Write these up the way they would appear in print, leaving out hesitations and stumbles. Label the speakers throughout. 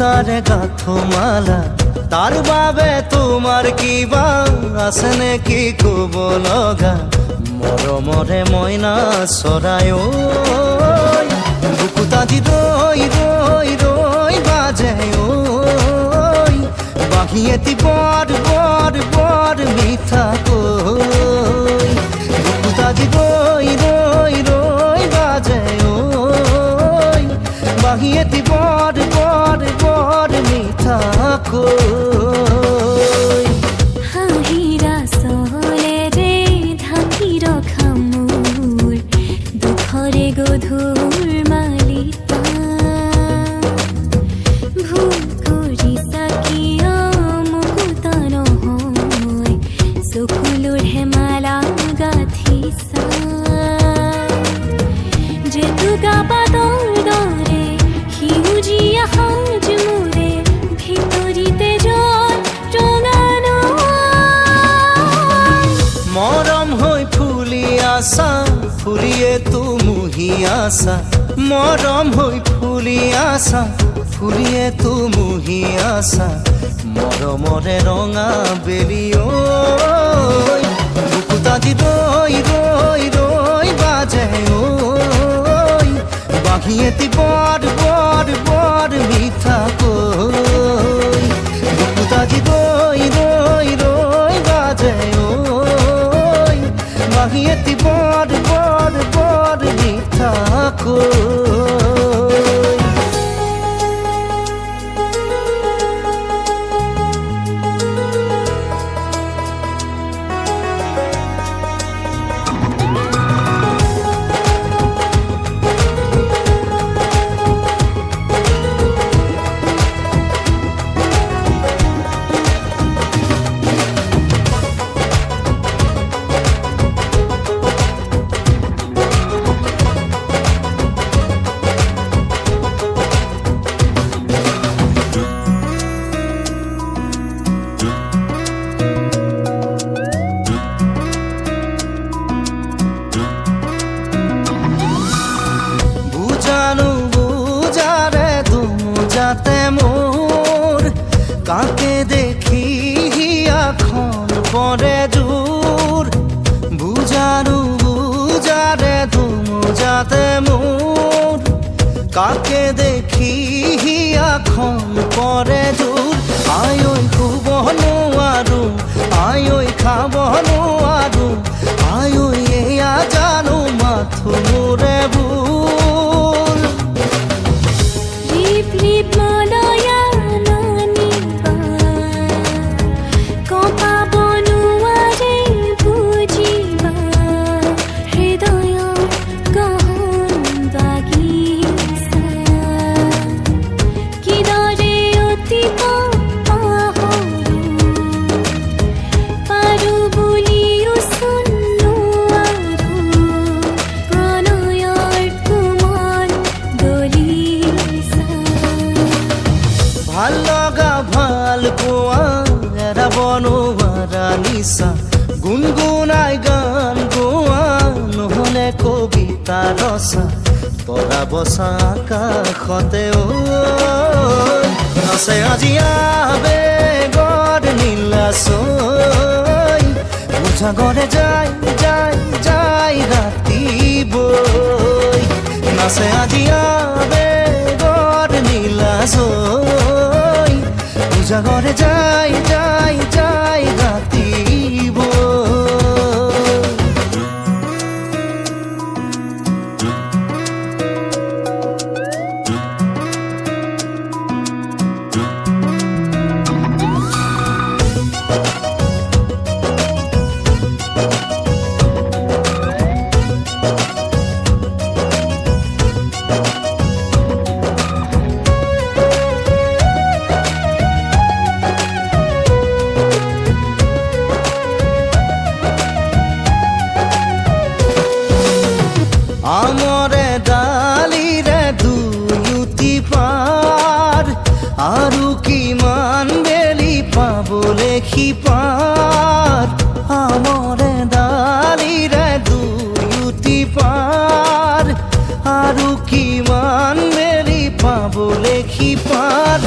Speaker 1: তারে গাথো মালা তার বাবে তোমার কিবা আছে নেকি কব লগা মৰমৰে মইনা চৰাই ঐ বুকুতা দি ৰৈ ৰৈ ৰৈ বাজে ঐ বাঁহী এটি বৰ বৰ বৰ মিঠা কৈ বুকুতা দি ৰৈ ৰৈ ৰৈ বাজে ঐ বাঁহী এটি বৰ বৰ বৰ মিঠা কৈ
Speaker 2: হাঁহিৰা চলেৰে ঢাকি ৰখা মোৰ দুখৰে গধুৰ মালিতা ভুল কৰিছা কিয় মুকুতা নহয় চকুলোৰ হেমালা গাঁঠিছা জেতুকা পাতৰ দৰে সেউজীয়া সাজ মোৰে ভিতৰিতে জল ৰঙানো
Speaker 1: মৰম হৈ ফুলি আছা ফুলিয়ে তুমুহি আছা মৰম হৈ ফুলি আছা ফুলিয়ে তুমুহি আছা মৰমৰে ৰঙা বেলি ঐ বুকুতা দি ৰৈ ৰৈ ৰৈ বাজে ঐ বাঁহী এটি বৰ বৰ বৰ মিঠা কৈ বুকুতা দি ৰৈ ৰৈ ৰৈ বাজে ঐ বাঁহী এটি বৰ বৰ বৰ মিঠা কৈ মোর কাকে দেখি হিয়াখন পরে জোর বুজানো বুজারে ধুমু যাতে মোর কাকে দেখি হিয়াখন পরে জোর আয় খুব নোৱাৰো আয় খাব নোৱাৰো আয় এয়া জানো মাথো মোৰে ভুল
Speaker 2: রিপ রিপ মলয়া নানিবা কপা বনুয়ারে বুঝিবা হৃদয় গহন বাগিচা কিদরে অতীত পাহৰু পাৰু বুলিও শুনো আৰু প্ৰণয়ৰ কোমল দলিচা
Speaker 1: ভাল লগা ভাল পোৱা এৰাব নোৱাৰা নিচা গুণগুণাই গান গোৱা নহলে কবিতা ৰচা তৰা বচা আকাশতে ঐ আছে আজি আবেগৰ নীলাচৈ উজাগৰে যাই যাই যাই ৰাতি বৈ নাচে আজি আবেগৰ নীলাচৈ উজাগৰে যাই যাই যাই ৰাতি বৈ আমরে ডালিরে দুয়ুতি পার আৰু কিমান বেলি পাবলে খিপাৰ আমরে ডালিরে দুয়ুতি পাৰ আৰু কিমান বেলি পাবলে খিপাৰ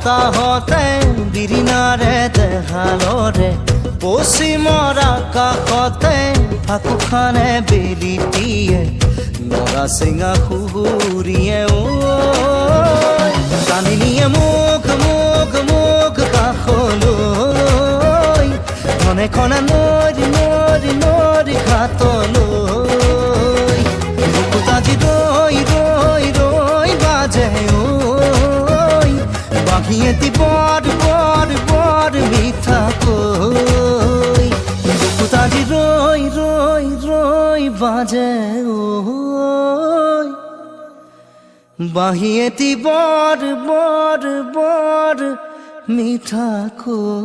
Speaker 1: বতাহতে বিৰিণাৰে দেখালৰে পশ্চিমৰ আকাশতে ফাকুখানে বেলিটিয়ে নৰা চিঙা সুহুৰিয়ে টানি নিয়ে মোক মোক মোক কাষলৈ ধনে খনা নদী নদী নদী ঘাটলৈ বুকুত আজি ৰৈ ৰৈ ৰৈ বাজে বাঁহী এটি বৰ বৰ বৰ মিঠাকৈ বুকুত আজি ৰৈ ৰৈ ৰৈ বাজে বাঁহী এটি বৰ বৰ বৰ মিঠাকৈ